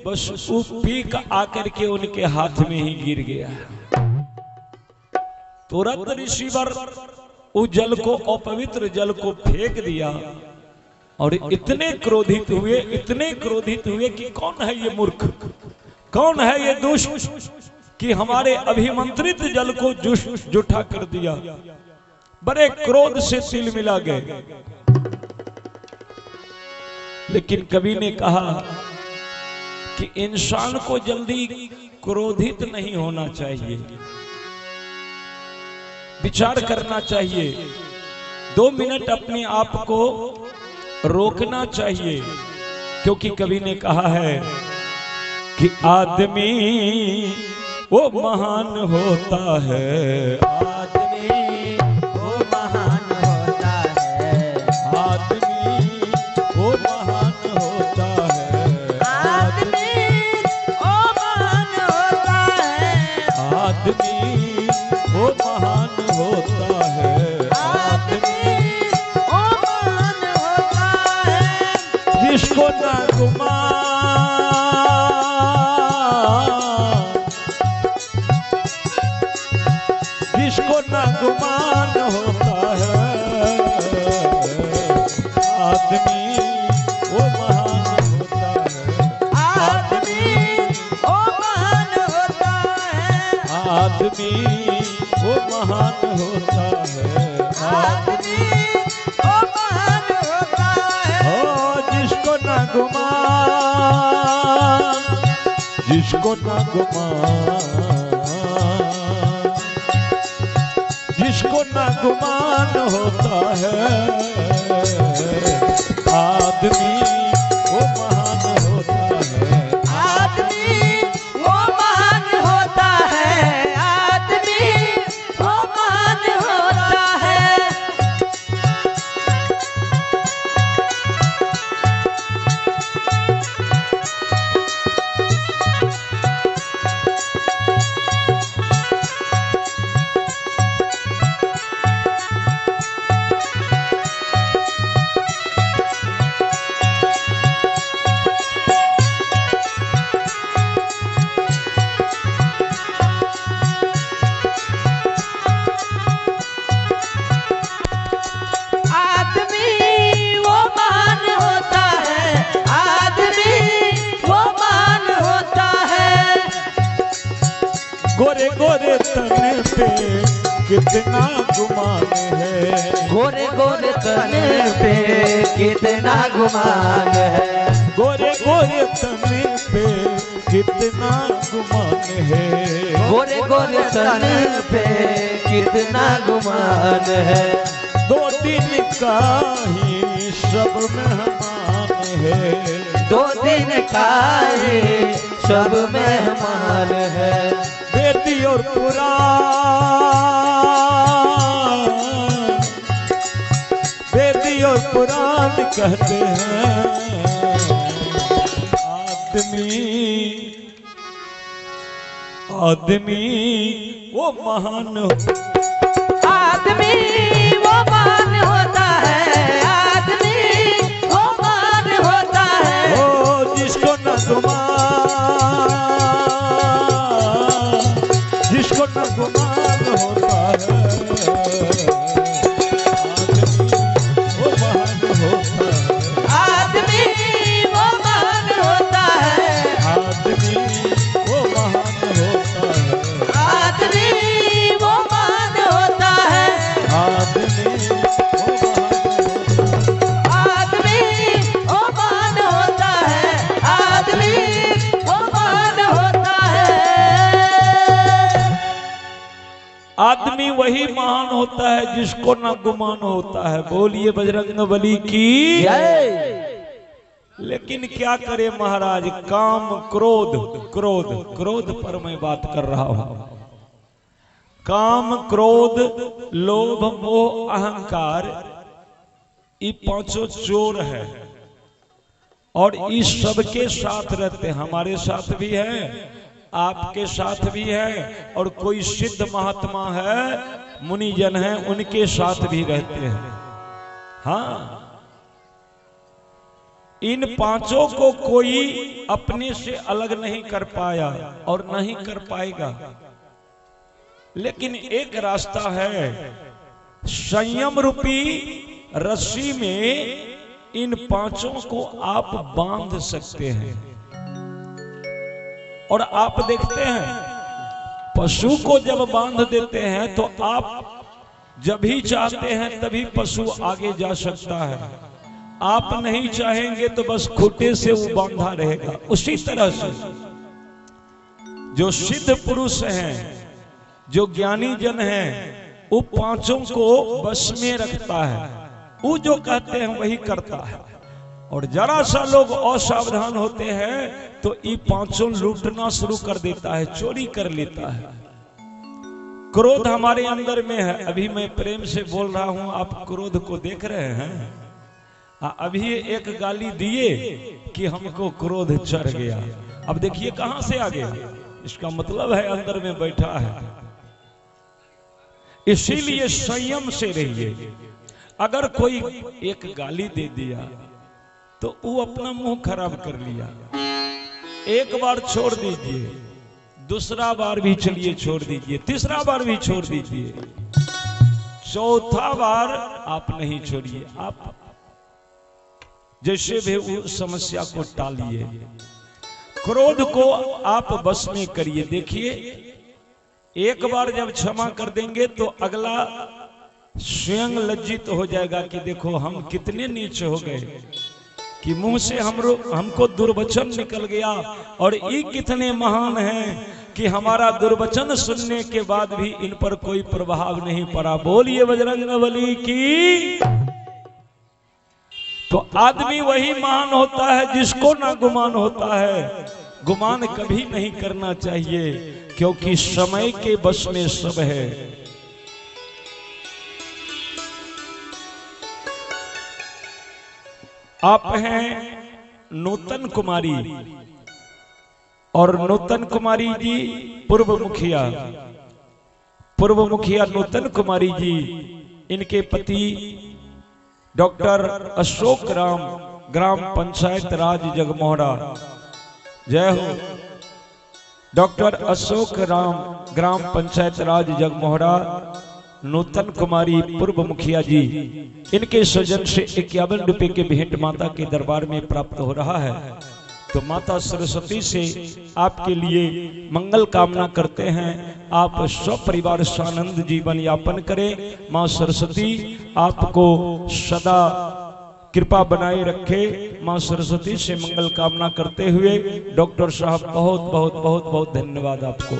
बस वो पीक आकर के उनके हाथ में ही गिर गया। तुरंत ऋषिवर उस जल को, अपवित्र जल को फेंक दिया और इतने क्रोधित हुए कि कौन है ये मूर्ख, कौन है ये दुष्ट कि हमारे अभिमंत्रित जल को जूठा कर दिया। बड़े क्रोध से तिल मिला गए। लेकिन कवि ने कहा कि इंसान को जल्दी क्रोधित नहीं होना चाहिए, विचार करना चाहिए, 2 मिनट अपने आप को रोकना चाहिए। क्योंकि कवि ने कहा है कि आदमी वो महान होता है, आदमी वो महान होता है, आदमी वो महान होता है, आदमी वो महान होता है, आदमी वो महान होता है, आदमी वो महान होता है, जिसको ना गुमान, जिसको ना गुमान होता है, आदमी वो महान होता है, आदमी वो महान होता है, आदमी वो महान होता है, आदमी वो महान होता है, ओ जिसको ना गुमान, जिसको ना गुमान, जिसको ना गुमान होता है, आदमी वो महान होता है, आदमी वो महान होता है, आदमी वो महान होता है। आदमी वो महान होता है, आदमी वो महान होता है। गोरे गोरे तन पे कितना गुमान है, गोरे गोरे तन पे कितना गुमान है, गोरे गोरे तन पे कितना गुमान है, गोरे गोरे तन पे कितना गुमान है। 2 दिन का ही सब मेहमान है, 2 दिन का ही सब मेहमान है। बेटी और पुराण, बेटी और पुराण कहते हैं, आदमी वो महान आदमी वो महान होता है, आदमी वो महान होता है। हो, जिसको न गुमान, जिसको न गुमान होता है, आदमी वो महान होता है, आदमी वो महान होता है, आदमी वो महान होता है, आदमी वो महान होता है, आदमी वो महान होता है, आदमी वो महान होता है। आदमी वही महान होता है जिसको न गुमान होता है। बोलिए बजरंगबली की जय। लेकिन क्या करे महाराज, काम क्रोध क्रोध क्रोध पर मैं बात कर रहा हूं। काम क्रोध लोभ मोह अहंकार, ये 5 चोर है और इस सबके साथ रहते हैं। हमारे साथ भी है, आपके साथ भी है, और कोई सिद्ध महात्मा है, मुनिजन है, उनके साथ भी रहते हैं। हाँ, इन पांचों को कोई अपने से अलग नहीं कर पाया और नहीं कर पाएगा। लेकिन एक रास्ता है, संयम रूपी रस्सी में इन पांचों को आप बांध सकते हैं। और आप देखते हैं पशु को जब बांध देते हैं तो आप जब भी चाहते हैं तभी पशु आगे जा सकता है, आप नहीं चाहेंगे तो बस खूंटे से वो बांधा रहेगा। उसी तरह से जो सिद्ध पुरुष हैं, जो ज्ञानी जन हैं, वो पांचों को बस में रखता है, वो जो कहते हैं वही करता है। और जरा सा लोग असावधान होते हैं तो ये पांचों लूटना शुरू कर देता है, चोरी कर लेता है। क्रोध हमारे अंदर में है। अभी मैं प्रेम से बोल रहा हूं, आप क्रोध को देख रहे हैं। अभी एक गाली दिए कि हमको क्रोध चढ़ गया। अब देखिए कहां से आ गया, इसका मतलब है अंदर में बैठा है। इसीलिए संयम से रहिए। अगर कोई एक गाली दे दिया तो वो अपना मुंह खराब कर लिया, एक बार छोड़ दीजिए, दूसरा बार भी चलिए छोड़ दीजिए, तीसरा बार भी छोड़ दीजिए, चौथा बार आप नहीं छोड़िए। आप जैसे भी उस समस्या को टालिए, क्रोध को आप बस में करिए। देखिए एक बार जब क्षमा कर देंगे तो अगला स्वयं लज्जित हो जाएगा कि देखो हम कितने नीच हो गए कि मुंह से हमको दुर्वचन निकल गया, और ये कितने महान हैं कि हमारा दुर्वचन सुनने के बाद भी इन पर कोई प्रभाव नहीं पड़ा। बोलिए बजरंगबली की। तो आदमी वही महान होता है जिसको ना गुमान होता है। गुमान कभी नहीं करना चाहिए, क्योंकि समय के बस में सब है। आप हैं नूतन कुमारी, और नूतन कुमारी जी पूर्व मुखिया नूतन कुमारी जी, इनके पति डॉक्टर अशोक राम, ग्राम पंचायत राज जगमोहरा। जय हो। डॉक्टर अशोक राम, ग्राम पंचायत राज जगमोहरा, नूतन कुमारी पूर्व मुखिया जी, इनके सौजन से 51 रुपए के भेंट माता के दरबार में प्राप्त हो रहा है। तो माता सरस्वती से आपके लिए मंगल कामना करते हैं। आप सब परिवार सानंद जीवन यापन करें। मां सरस्वती आपको सदा कृपा बनाए रखे। मां सरस्वती से मंगल कामना करते हुए डॉक्टर साहब बहुत बहुत बहुत बहुत धन्यवाद आपको।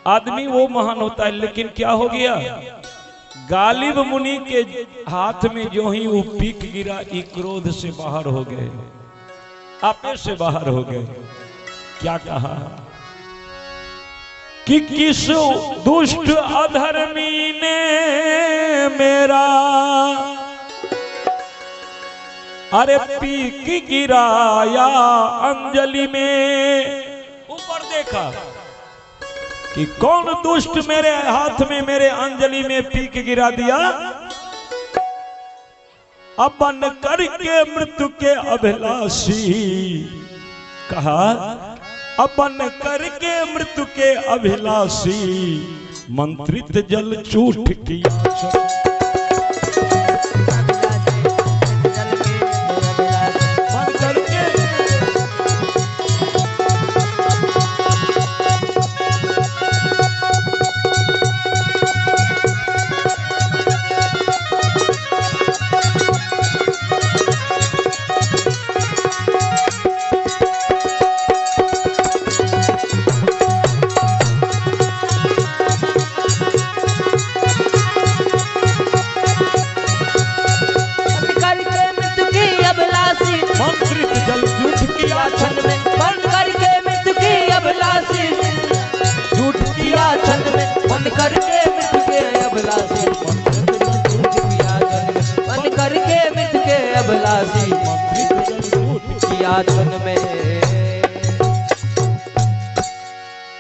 आदमी वो महान होता है, लेकिन क्या हो गया, गालिब मुनि के हाथ में जो ही वो पीक गिरा, ये क्रोध से बाहर हो गए, आपे से बाहर हो गए। क्या कहा कि किस दुष्ट अधर्मी ने मेरा अरे पीक गिराया अंजलि में। ऊपर देखा कि कौन दुष्ट मेरे हाथ में, मेरे अंजलि में पीक गिरा दिया। अपन करके मृत्यु के अभिलाषी, कहा अपन करके मृत्यु के अभिलाषी, मंत्रित जल चूठ किया।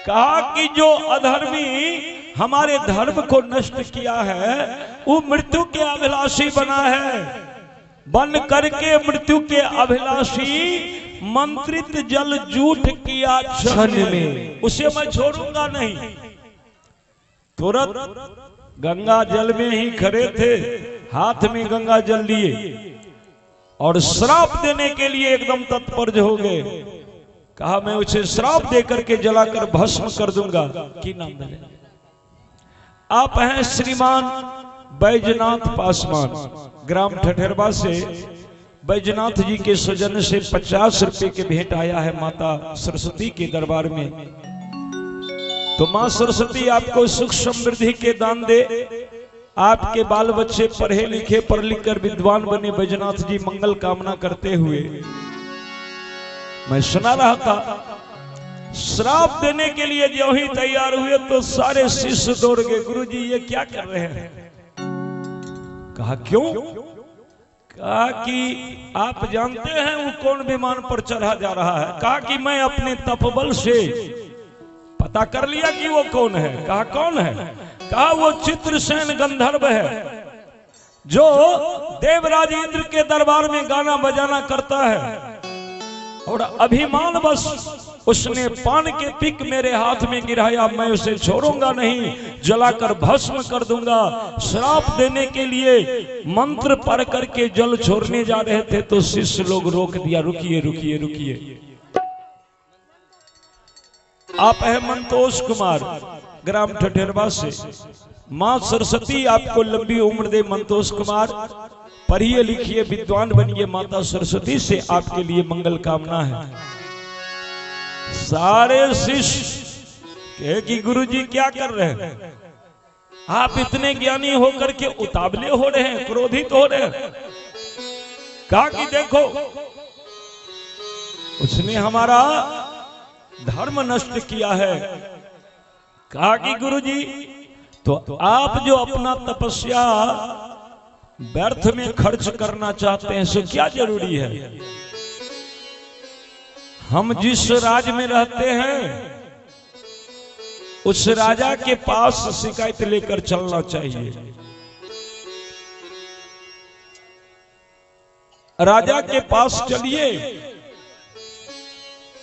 कहा कि जो अधर्मी हमारे धर्म को नष्ट किया है, वो मृत्यु के अभिलाषी बना है। बन करके मृत्यु के अभिलाषी मंत्रित जल जूठ किया क्षण में, उसे मैं छोड़ूंगा नहीं। तुरंत गंगा जल में ही खड़े थे, हाथ में गंगा जल लिए और श्राप देने के लिए एकदम तत्पर हो गए। कहा मैं उसे श्राप देकर के जलाकर भस्म कर दूंगा। की नाम है? आप हैं श्रीमान बैजनाथ पासवान, ग्राम ठठेरवा से बैजनाथ जी के सौजन्य से 50 रुपए के भेंट आया है माता सरस्वती के दरबार में। तो मां सरस्वती आपको सुख समृद्धि के दान दे, आपके बाल बच्चे पढ़े लिखे पढ़ लिख कर विद्वान बने। बैजनाथ जी मंगल कामना करते हुए मैं सुना रहा था, श्राप देने के लिए जो ही तैयार हुए तो सारे शिष्य दौड़ गए, गुरुजी ये क्या कर रहे हैं? कहा क्यों? कहा कि आप जानते हैं वो कौन विमान पर चढ़ा जा रहा है? कहा कि मैं अपने तपबल से पता कर लिया कि वो कौन है। कहा कौन है? कहा वो चित्रसेन गंधर्व है, जो देवराज इंद्र के दरबार में गाना बजाना करता है। और अभिमान बस उसने पान के पिक मेरे हाथ में गिराया, मैं उसे छोड़ूंगा नहीं, जलाकर भस्म कर दूंगा। श्राप देने के लिए मंत्र पढ़ करके जल छोड़ने जा रहे थे तो शिष्य लोग रोक दिया, रुकिए रुकिए रुकिए। आप है मंतोष कुमार, ग्राम ठठेरवा से। मां सरस्वती आपको लंबी उम्र दे मंतोष कुमार, पढ़िए लिखिए विद्वान बनिए। माता सरस्वती से आपके लिए मंगल कामना है। सारे शिष्य कहे कि गुरुजी क्या कर रहे हैं? आप इतने ज्ञानी होकर के उतावले हो रहे हैं, क्रोधित हो रहे हैं। कहा कि देखो उसने हमारा धर्म नष्ट किया है। कहा कि गुरुजी तो आप जो अपना तपस्या व्यर्थ में खर्च करना चाहते हैं सो क्या जरूरी है? हम जिस राज में रहते हैं उस राजा के पास शिकायत लेकर चलना चाहिए। राजा के पास चलिए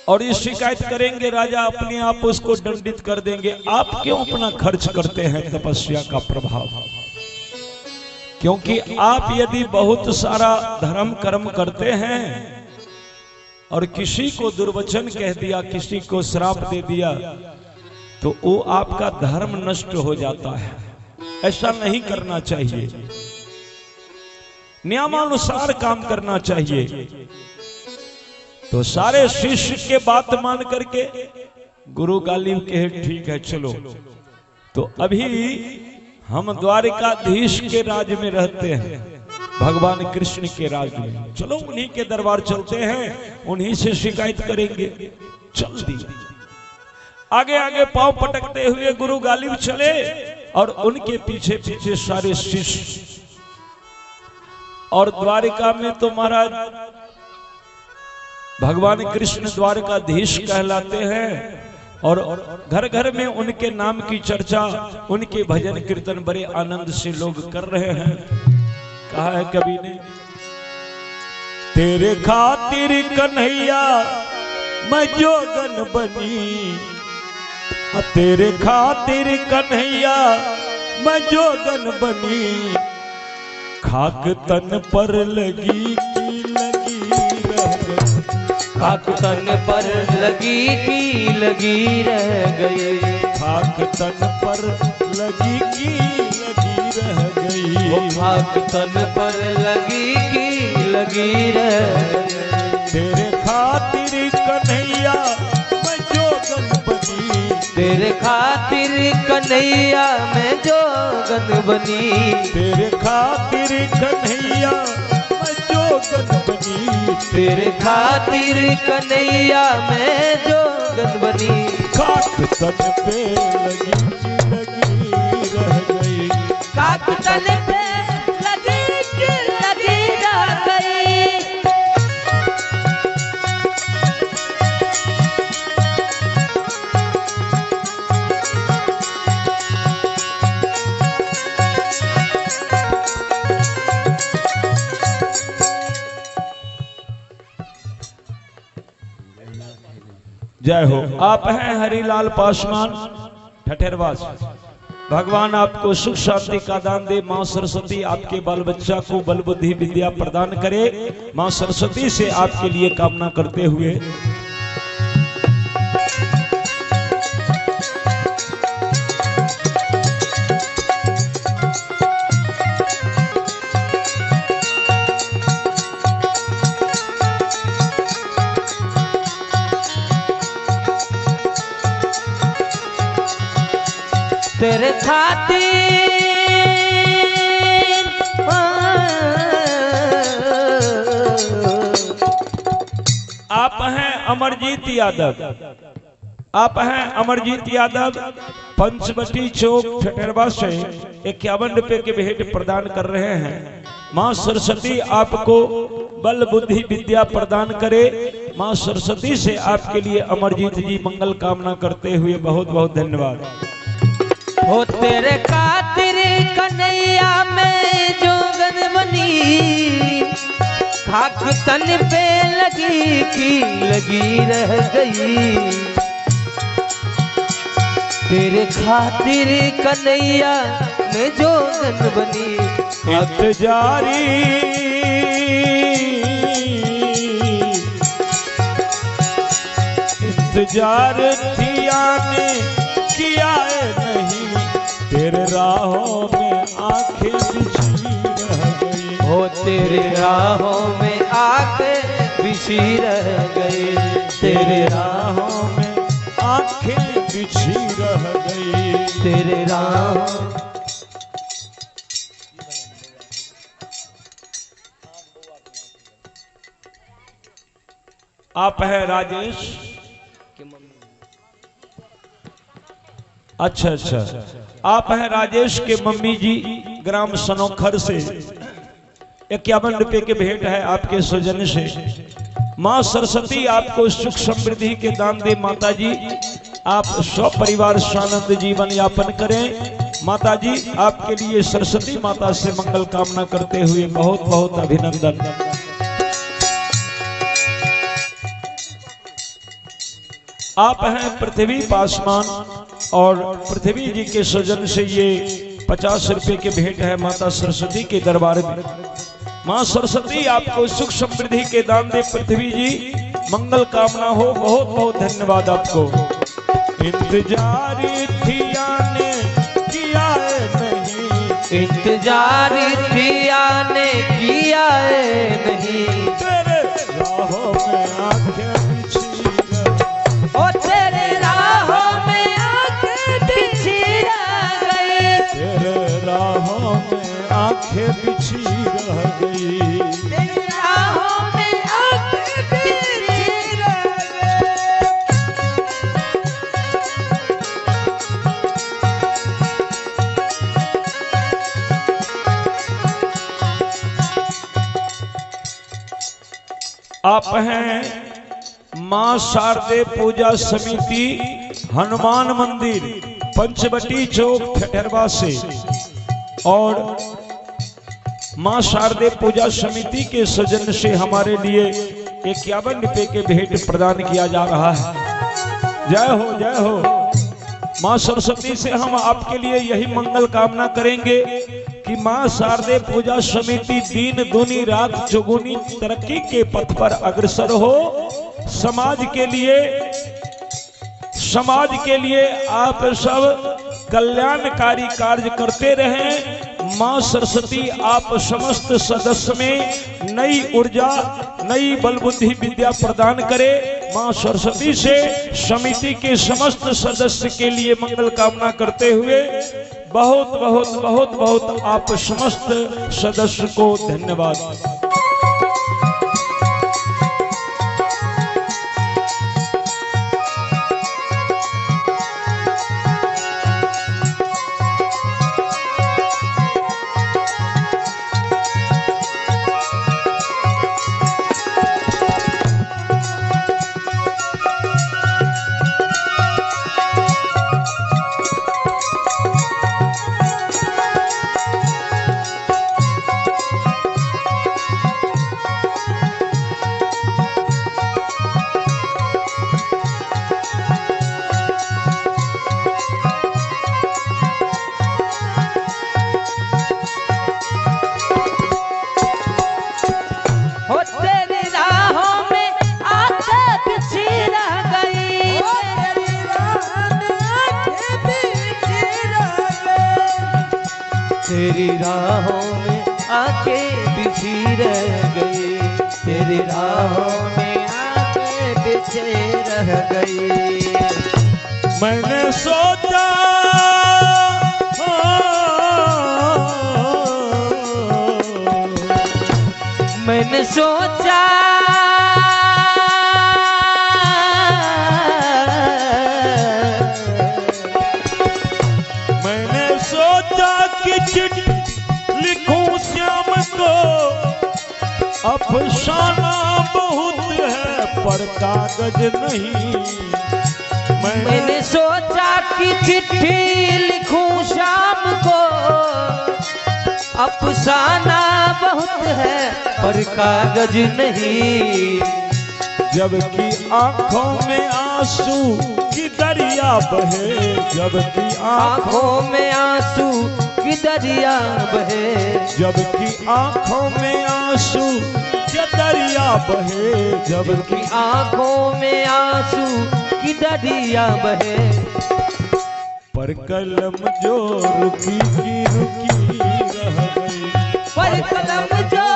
और ये शिकायत करेंगे, राजा अपने आप उसको दंडित कर देंगे। आप क्यों अपना खर्च करते हैं तपस्या का प्रभाव? क्योंकि आप यदि बहुत सारा धर्म कर्म करते हैं और किसी को दुर्वचन कह दिया, किसी को श्राप दे दिया, तो वो आपका धर्म नष्ट हो जाता है। ऐसा नहीं करना चाहिए, नियमानुसार काम करना चाहिए। तो सारे शिष्य के बात मान करके गुरु गालिब कहे ठीक है चलो। तो अभी हम द्वारिकाधीश के राज में रहते हैं, भगवान कृष्ण के राज में। चलो उन्हीं के दरबार चलते हैं, उन्हीं से शिकायत करेंगे। चल दी आगे आगे पांव पटकते हुए गुरु गालिब चले और उनके पीछे पीछे सारे शिष्य। और द्वारिका में तो महाराज भगवान कृष्ण द्वारकाधीश कहलाते हैं और घर घर में उनके नाम की चर्चा, उनके भजन कीर्तन बड़े आनंद से लोग कर रहे हैं। कहा है कवि ने, तेरे खातिर कन्हैया मैं जोगन बनी, तेरे खातिर कन्हैया मैं जोगन बनी, खाक तन पर लगी की लगी रह गई, खाक तन पर लगी की लगी रह गई, खाक तन पर लगी की लगी रह गई, खाक तन पर लगी की लगी रह गई। तेरे खातिर कन्हैया मैं जोगन बनी, तेरे खातिर कन्हैया मैं जोगन बनी, तेरे खातिर कन्हैया मैं जोगन बनी, तेरे खातिर कन्हैया मैं जोगन बनी, खाक तन पे लगी रह गई, खाक तन पे लगी रह गई। जय हो। आप हैं हरिलाल पासवान ठठेरवास। भगवान आपको सुख शांति का दान दे। मां सरस्वती आपके बाल बच्चा को बल बुद्धि विद्या प्रदान करे। मां सरस्वती से आपके लिए कामना करते हुए तेरे खातिर आप हैं अमरजीत यादव। आप हैं अमरजीत यादव, पंचवटी चौक ठठेरवा से 51 रुपए के भेंट प्रदान कर रहे हैं। मां सरस्वती आपको बल बुद्धि विद्या प्रदान करे। मां सरस्वती से आपके लिए अमरजीत जी मंगल कामना करते हुए बहुत बहुत धन्यवाद। हो तेरे खातिर कन्हैया में जोगन बनी, खाक तन पे लगी की लगी रह गई। तेरे खातिर कन्हैया में जोगन बनी, इंतजारी इंतजार थी आने किया नहीं, तेरे राहों में आंखें बिछी रह गई। हो तेरे राहों में आंखें बिछी रह गई। तेरे राहों में आंखें बिछी रह गई। तेरे राहों आप हैं राजेश। अच्छा अच्छा, आप हैं राजेश के मम्मी जी, ग्राम सनोखर से 51 रुपए के भेंट है आपके सौजन्य से। मां सरस्वती आपको सुख समृद्धि के दान दे। माता जी आप स्वपरिवार स्वानंद जीवन यापन करें। माता जी आपके लिए सरस्वती माता से मंगल कामना करते हुए बहुत बहुत अभिनंदन। आप हैं पृथ्वी पासवान और पृथ्वी जी के सौजन्य से ये 50 रुपए के भेंट है माता सरस्वती के दरबार में। मां सरस्वती आपको सुख समृद्धि के दान दे। पृथ्वी जी मंगल कामना हो। बहुत बहुत धन्यवाद आपको। इंतजार थी आने किया नहीं, इंतजार थी आने किया नहीं। तेरे राहों में आंखें बिछी रह, ओ तेरे राहों में आंखें बिछी रह गई। तेरे राहों में आंखें बिछी रह गई। तेरे राहों में आंखें बिछी रह गई। आप हैं मां शारदे पूजा समिति हनुमान मंदिर पंचवटी चौक ठठेरवा से, और मां शारदे पूजा समिति के सौजन्य से हमारे लिए 51 रुपए के भेंट प्रदान किया जा रहा है। जय हो जय हो। मां सरस्वती से हम आपके लिए यही मंगल कामना करेंगे कि मां शारदे पूजा समिति दिन दूनी रात चौगुनी तरक्की के पथ पर अग्रसर हो। समाज के लिए आप सब कल्याणकारी कार्य करते रहें। मां सरस्वती आप समस्त सदस्य में नई ऊर्जा नई बल बुद्धि विद्या प्रदान करे। मां सरस्वती से समिति के समस्त सदस्य के लिए मंगल कामना करते हुए बहुत बहुत बहुत बहुत आप समस्त सदस्य को धन्यवाद। राहों में आके बिछी रह गई, तेरी राहों में आके बिछे रह गई। मैंने सोचा मैंने सोचा कि चिट्ठी लिखूं श्याम को, अफसाना बहुत है पर कागज नहीं। मैंने सोचा कि चिट्ठी लिखूं श्याम को, अफसाना बहुत है पर कागज नहीं। जबकि आंखों में आंसू की दरिया बहे, जबकि आंखों में आंसू की दरिया बहे, जबकि आंखों में आंसू की दरिया बहे, जबकि आंखों में आंसू की दरिया बहे। पर कलम जो रुकी की रुकी रह गई, पर कलम जो